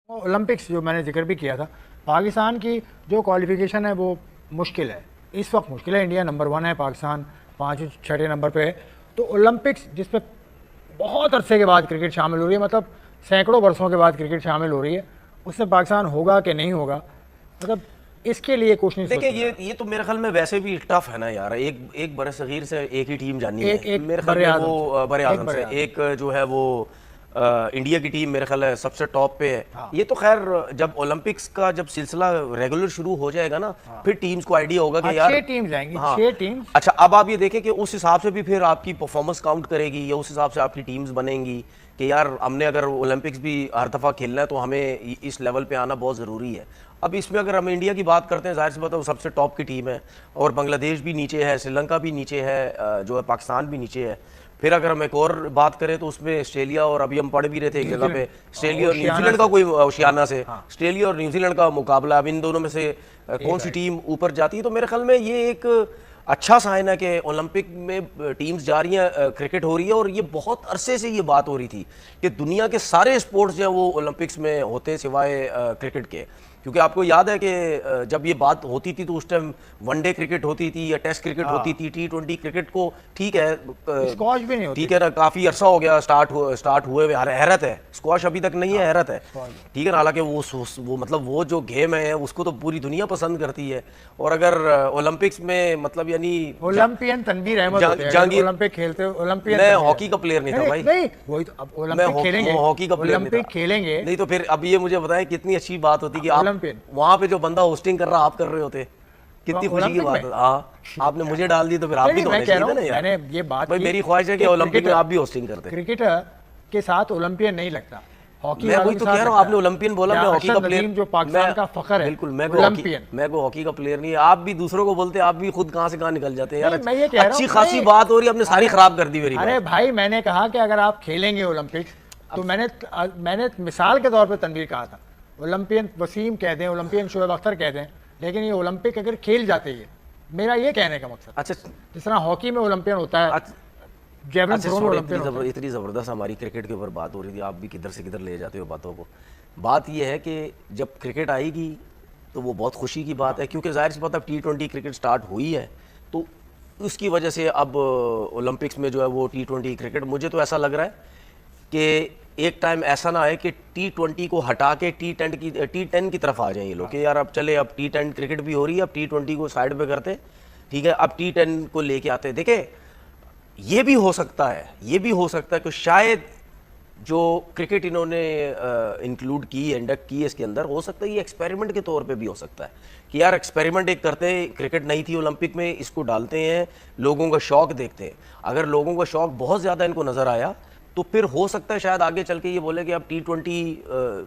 Olympics जो मैंने जिक्र भी किया था, पाकिस्तान की जो क्वालिफिकेशन है वो मुश्किल है, इस वक्त मुश्किल है। इंडिया नंबर 1 है, पाकिस्तान 5 6 नंबर पे है। तो ओलंपिक्स जिसमें बहुत अरसे के बाद क्रिकेट शामिल हो रही है, मतलब सैकड़ों वर्षों के बाद क्रिकेट शामिल हो रही है, उसमें पाकिस्तान होगा कि नहीं होगा, मतलब इसके लिए कुछ नहीं देखिए सोचा। ये तो मेरे ख्याल में वैसे भी टफ है ना यार। एक एक बड़े सगीर से एक ही टीम जानी एक है एक मेरे ख्याल बड़े में। आजम वो बड़े से, एक आजम बड़े से आजम। एक जो है वो इंडिया की टीम मेरे ख्याल है सबसे टॉप पे है। हाँ ये तो खैर जब ओलंपिक्स का जब सिलसिला रेगुलर शुरू हो जाएगा ना, फिर टीम्स को आइडिया होगा हाँ, कि यार 6 टीम जाएंगी, हाँ 6 टीम। अच्छा। अब आप ये देखें कि उस हिसाब से भी फिर आपकी परफॉर्मेंस काउंट करेगी, या उस हिसाब से आपकी टीम्स बनेंगी कि यार हमने अगर ओलंपिक्स भी हर दफ़ा खेलना है तो हमें इस लेवल पे आना बहुत ज़रूरी है। अब इसमें अगर हम इंडिया की बात करते हैं, जाहिर सी बात है वो सबसे टॉप की टीम है, और बांग्लादेश भी नीचे है, श्रीलंका भी नीचे है, जो है पाकिस्तान भी नीचे है। फिर अगर हम एक और बात करें तो उसमें ऑस्ट्रेलिया, और अभी हम पढ़ भी रहे थे एक जगह पे, ऑस्ट्रेलिया और ओशियाना न्यूजीलैंड का से। कोई ओशियाना से हाँ ऑस्ट्रेलिया और न्यूजीलैंड का मुकाबला। अब इन दोनों में से कौन सी आएगी। टीम ऊपर जाती है, तो मेरे ख्याल में ये एक अच्छा साइन है कि ओलंपिक में टीम्स जा रही हैं, क्रिकेट हो रही है। और ये बहुत अरसे से ये बात हो रही थी कि दुनिया के सारे स्पोर्ट्स जो है वो ओलंपिक्स में होते सिवाय क्रिकेट के। क्योंकि आपको याद है कि जब ये बात होती थी तो उस टाइम वनडे क्रिकेट होती थी या टेस्ट क्रिकेट होती थी। T20 क्रिकेट को ठीक है, स्क्वॉश भी नहीं होती। ठीक है ना, काफी अरसा हो गया स्टार्ट हुए हुए। हैरत है, स्क्वाश अभी तक नहीं है, हैरत है। ठीक है ना, हालांकि वो मतलब वो जो गेम है उसको तो पूरी दुनिया पसंद करती है। और अगर ओलंपिक्स में मतलब यानी ओलंपियन तनवीर अहमद होते हैं, जहांगीर, ओलंपिक खेलते हैं ओलंपियन। मैं हॉकी का प्लेयर नहीं था नहीं भाई। नहीं, वही तो, अब मैं ओलंपिक खेलेंगे, हॉकी का प्लेयर नहीं ओलंपिक था। खेलेंगे। नहीं तो फिर अब ये मुझे बताएं कितनी अच्छी बात होती कि आप ओलंपियन वहां पे जो बंदा होस्टिंग कर रहा आप कर रहे होते, कितनी खुशी की ओलंपिक बात में। है। हाँ, आपने मुझे डाल दी तो फिर आप भी नहीं, तो मैं होने कह चाहिए रहा थे हूँ, ना यार। मैंने ये बात भाई की मेरी ख्वाहिश है कि ओलंपिक में आप भी होस्टिंग करते। क्रिकेटर के साथ ओलंपियन नहीं लगता, हॉकी मैं वालों वही के तो साथ कह रहा हूँ, लगता आपने है। ओलंपियन बोला, या मैं हॉकी का अरशद प्लेयर। नदीम जो पाकिस्तान का फखर है, बिल्कुल, ओलंपियन। मैं को हॉकी का प्लेयर नहीं है। आप भी दूसरों को बोलते हैं, आप भी खुद कहाँ से कहाँ निकल जाते हैं यार। नहीं, मैं ये कह रहा अच्छी हूँ, खासी नहीं, बात हो रही है, आपने सारी खराब कर दी मेरी अरे बात। भाई मैंने कहा कि अगर आप खेलेंगे ओलंपिक्स, तो मैंने मिसाल के तौर पे तनवीर कहा था। ओलंपियन वसीम कह दें, ओलंपियन शोएब अख्तर कह दें, लेकिन ये ओलंपिक अगर खेल जाते हैं, मेरा ये कहने का मकसद। अच्छा जिस तरह हॉकी में ओलंपियन होता है, अच्छा, जेवलिन अच्छा थ्रो में छोड़ो, ओलंपियन होता है। इतनी ज़बरदस्त हमारी क्रिकेट के ऊपर बात हो रही थी, आप भी किधर से किधर ले जाते हो बातों को। बात यह है कि जब क्रिकेट आएगी तो वो बहुत खुशी की बात है, क्योंकि जाहिर सी बात है T20 क्रिकेट स्टार्ट हुई है, तो उसकी वजह से अब ओलंपिक्स में जो है वो T20 क्रिकेट, मुझे तो ऐसा लग रहा है कि एक टाइम ऐसा ना आए कि T20 को हटा के T10 की तरफ आ जाए ये लोग कि यार अब चले, अब T10 क्रिकेट भी हो रही है, अब T20 को साइड पे करते, ठीक है, अब T10 को लेके आते। देखे, ये भी हो सकता है, ये भी हो सकता है कि शायद जो क्रिकेट इन्होंने इंक्लूड की, इंडक्ट की इसके अंदर, हो सकता है ये एक्सपेरिमेंट के तौर पे भी हो सकता है कि यार एक्सपेरिमेंट एक करते हैं, क्रिकेट नहीं थी ओलंपिक में, इसको डालते हैं, लोगों का शौक देखते हैं। अगर लोगों का शौक बहुत ज़्यादा इनको नज़र आया तो फिर हो सकता है शायद आगे चल के ये बोले कि अब T20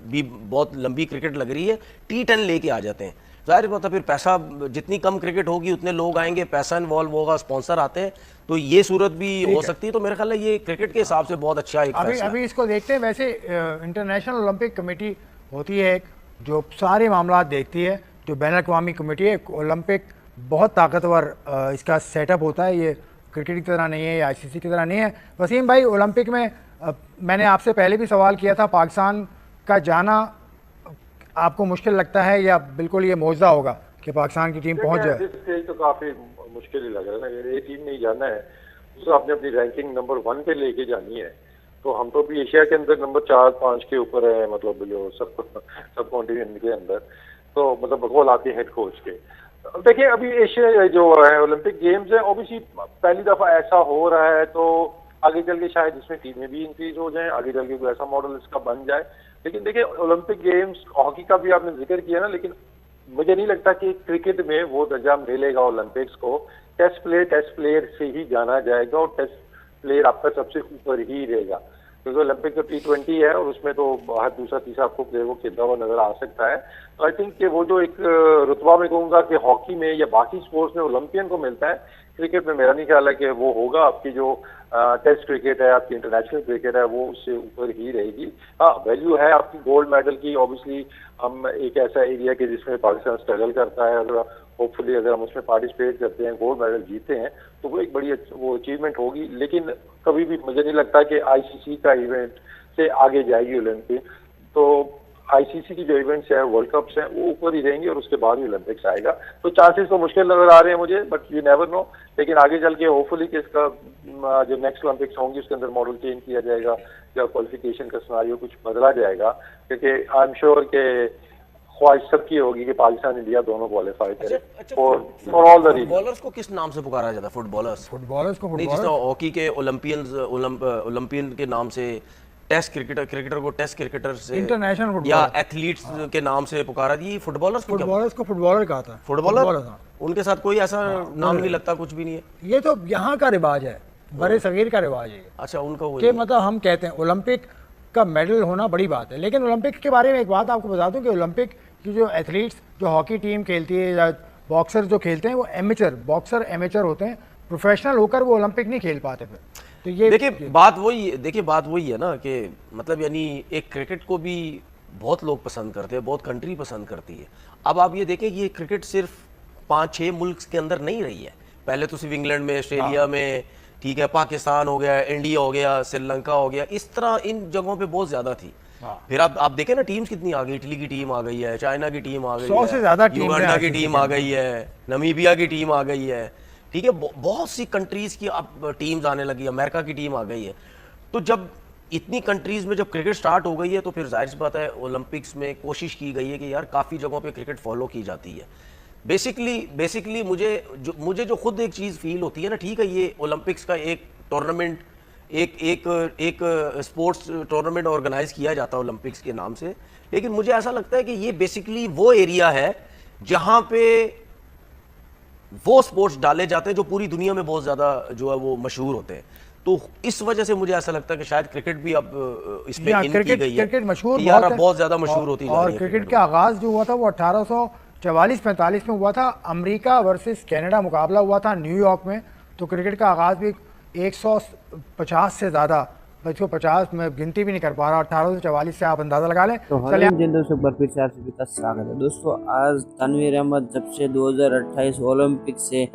भी बहुत लंबी क्रिकेट लग रही है, T10 लेके आ जाते हैं। जाहिर बात है फिर पैसा, जितनी कम क्रिकेट होगी उतने लोग आएंगे, पैसा इन्वॉल्व होगा, स्पॉन्सर आते हैं, तो ये सूरत भी हो सकती है। तो मेरे ख्याल है ये क्रिकेट के हिसाब से बहुत अच्छा एक फैसला है। अभी इसको देखते हैं। वैसे इंटरनेशनल ओलंपिक कमेटी होती है एक, जो सारे मामला देखती है, जो बैन अवी कमेटी है। ओलंपिक बहुत ताकतवर इसका सेटअप होता है, ये क्रिकेट की तरह नहीं है, या ICC की तरह नहीं है। वसीम भाई, ओलंपिक में मैंने आपसे पहले भी सवाल किया था, पाकिस्तान का जाना आपको मुश्किल लगता है या बिल्कुल ये मौजूदा होगा कि पाकिस्तान की टीम पहुंच जाए? स्टेज तो काफी मुश्किल ही लग रहा है ना। अगर ये टीम नहीं जाना है तो आपने अपनी रैंकिंग नंबर 1 पे लेके जानी है, तो हम तो भी एशिया के अंदर नंबर 4 5 के ऊपर है, मतलब जो सब कॉन्टिनेंट के अंदर, तो मतलब बकौल आती है हेड कोच के। देखिए अभी एशिया जो है ओलंपिक गेम्स है, ऑब्वियसली पहली दफा ऐसा हो रहा है, तो आगे चल के शायद इसमें टीमें भी इंक्रीज हो जाएं, आगे चल के कोई ऐसा मॉडल इसका बन जाए। लेकिन देखिए ओलंपिक गेम्स, हॉकी का भी आपने जिक्र किया ना, लेकिन मुझे नहीं लगता कि क्रिकेट में वो दर्जा मिलेगा ओलंपिक्स को। टेस्ट प्लेयर से ही जाना जाएगा, और टेस्ट प्लेयर आपका सबसे ऊपर ही रहेगा, क्योंकि ओलंपिक तो T20 है और उसमें तो हर दूसरा तीसरा आपको प्लेयर को खेलता हुआ नजर आ सकता है। तो आई थिंक कि वो जो एक रुतबा में कहूँगा कि हॉकी में या बाकी स्पोर्ट्स में ओलंपियन को मिलता है, क्रिकेट में मेरा नहीं ख्याल है कि वो होगा। आपकी जो टेस्ट क्रिकेट है, आपकी इंटरनेशनल क्रिकेट है, वो उससे ऊपर ही रहेगी। हाँ, वैल्यू है आपकी गोल्ड मेडल की। ऑब्वियसली हम एक ऐसा एरिया के जिसमें पाकिस्तान स्ट्रगल करता है, और होपफुली अगर हम उसमें पार्टिसिपेट करते हैं, गोल्ड मेडल जीतते हैं, तो वो एक बड़ी वो अचीवमेंट होगी। लेकिन कभी भी मुझे नहीं लगता कि ICC का इवेंट से आगे जाएगी ओलंपिक। तो आईसीसी की जो इवेंट्स हैं, वर्ल्ड कप्स हैं, वो ऊपर ही रहेंगे और उसके बाद ही ओलंपिक्स आएगा। तो चांसेस तो मुश्किल नजर आ रहे हैं मुझे, बट यू नेवर नो। लेकिन आगे चल के होपफुली कि इसका जो नेक्स्ट ओलंपिक्स होंगी उसके अंदर मॉडल चेंज किया जाएगा या क्वालिफिकेशन का सिनारियो कुछ बदला जाएगा, क्योंकि आई एम श्योर के ख्वाहिश सबकी होगी कि पाकिस्तान इंडिया दोनों क्वालिफाई करे for all the reason. Footballers को किस नाम से पुकारा जाता है? फुटबॉलर्स फुटबॉलर्स को नहीं, जिस तरह हॉकी के ओलंपियन के नाम से, टेस्ट क्रिकेटर को टेस्ट क्रिकेटर से, इंटरनेशनल फुटबॉल या एथलीट्स के नाम से पुकारा, ये फुटबॉलर्स को क्या? फुटबॉलर्स को फुटबॉलर कहा था। फुटबॉलर, हाँ। उनके साथ कोई ऐसा नाम नहीं लगता, कुछ भी नहीं है। ये तो यहाँ का रिवाज है, बड़े सगीर का रिवाज है अच्छा, उनका कि वही मतलब हम कहते हैं ओलंपिक का मेडल होना बड़ी बात है। लेकिन ओलंपिक के बारे में एक बात आपको बता दूं कि ओलंपिक की जो एथलीट्स, जो हॉकी टीम खेलती है या बॉक्सर जो खेलते हैं, वो एमेचर बॉक्सर एमेचर होते हैं, प्रोफेशनल होकर वो ओलंपिक नहीं खेल पाते फिर। तो ये देखिए बात वही है ना कि मतलब यानी एक क्रिकेट को भी बहुत लोग पसंद करते हैं, बहुत कंट्री पसंद करती है। अब आप ये देखें, ये क्रिकेट सिर्फ 5-6 मुल्क के अंदर नहीं रही है। पहले तो सिर्फ इंग्लैंड में, ऑस्ट्रेलिया में, ठीक है, पाकिस्तान हो गया, इंडिया हो गया, श्रीलंका हो गया, इस तरह इन जगहों पे बहुत ज्यादा थी। फिर आप देखें ना, टीम्स कितनी आ गई। इटली की टीम आ गई है, चाइना की टीम आ गई 100 से ज्यादा टीम युगांडा की टीम आ गई है, नमीबिया की टीम आ गई है, ठीक है, बहुत सी कंट्रीज की अब टीम्स आने लगी है, अमेरिका की टीम आ गई है। तो जब इतनी कंट्रीज में जब क्रिकेट स्टार्ट हो गई है, तो फिर जाहिर सी बात है ओलंपिक्स में कोशिश की गई है कि यार काफ़ी जगहों पे क्रिकेट फॉलो की जाती है। बेसिकली मुझे जो खुद एक चीज़ फील होती है ना, ठीक है, ये ओलंपिक्स का एक टूर्नामेंट, एक स्पोर्ट्स टूर्नामेंट ऑर्गेनाइज किया जाता है ओलंपिक्स के नाम से, लेकिन मुझे ऐसा लगता है कि ये बेसिकली वो एरिया है जहाँ पे वो स्पोर्ट्स डाले जाते हैं जो पूरी दुनिया में बहुत ज़्यादा जो है वो मशहूर होते हैं। तो इस वजह से मुझे ऐसा लगता है कि शायद क्रिकेट भी अब इसमें इन की गई है, क्रिकेट मशहूर यार अब बहुत ज़्यादा मशहूर होती जा और रही है। क्रिकेट का आगाज़ जो हुआ था वो 1844-45 में हुआ था। अमेरिका वर्सेस कनाडा मुकाबला हुआ था न्यूयॉर्क में। तो क्रिकेट का आगाज़ भी 150 से ज़्यादा, बच्चों 50 में गिनती भी नहीं कर पा रहा, 1844 से आप अंदाज़ा लगा लें। तो हेलो जिन दोस्तों, पर फिर से आप सभी का स्वागत है। दोस्तों, आज तनवीर अहमद जब से 2028 ओलंपिक से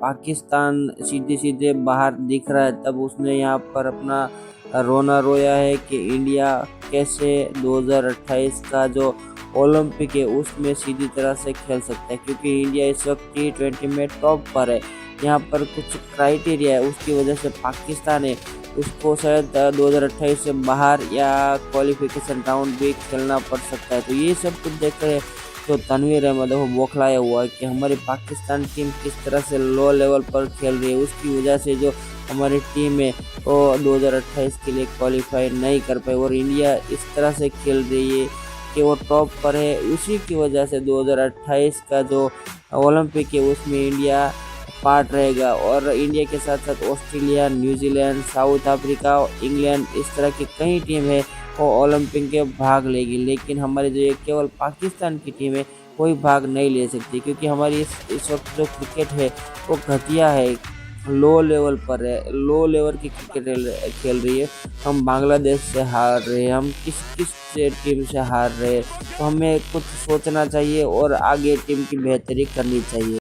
पाकिस्तान सीधे बाहर दिख रहा है, तब उसने यहाँ पर अपना रोना रोया है कि इंडिया कैसे 2028 का जो ओलंपिक है उसमें सीधी तरह से खेल सकता है, क्योंकि इंडिया इस वक्त T20 में टॉप पर है। यहाँ पर कुछ क्राइटेरिया है, उसकी वजह से पाकिस्तान है उसको शायद 2028 से बाहर या क्वालिफिकेशन राउंड भी खेलना पड़ सकता है। तो ये सब कुछ देख कर तो तनवीर अहमद वो बौखलाया हुआ है कि हमारी पाकिस्तान टीम किस तरह से लो लेवल पर खेल रही है, उसकी वजह से जो हमारी टीम है वो 2028 के लिए क्वालिफाई नहीं कर पाई, और इंडिया इस तरह से खेल रही है कि वो टॉप पर है। उसी की वजह से 2028 का जो ओलंपिक है उसमें इंडिया पार्ट रहेगा, और इंडिया के साथ साथ Australia, New Zealand, south Africa, England, इस तरह की कई टीम है वो ओलंपिक के भाग लेगी। लेकिन हमारी जो ये केवल पाकिस्तान की टीम है कोई भाग नहीं ले सकती, क्योंकि हमारी इस वक्त जो क्रिकेट है वो घटिया है, लो लेवल पर है, लो लेवल की क्रिकेट खेल रही है। हम बांग्लादेश से हार रहे हैं, हम किस टीम से हार रहे हैं। तो हमें कुछ सोचना चाहिए और आगे टीम की बेहतरी करनी चाहिए।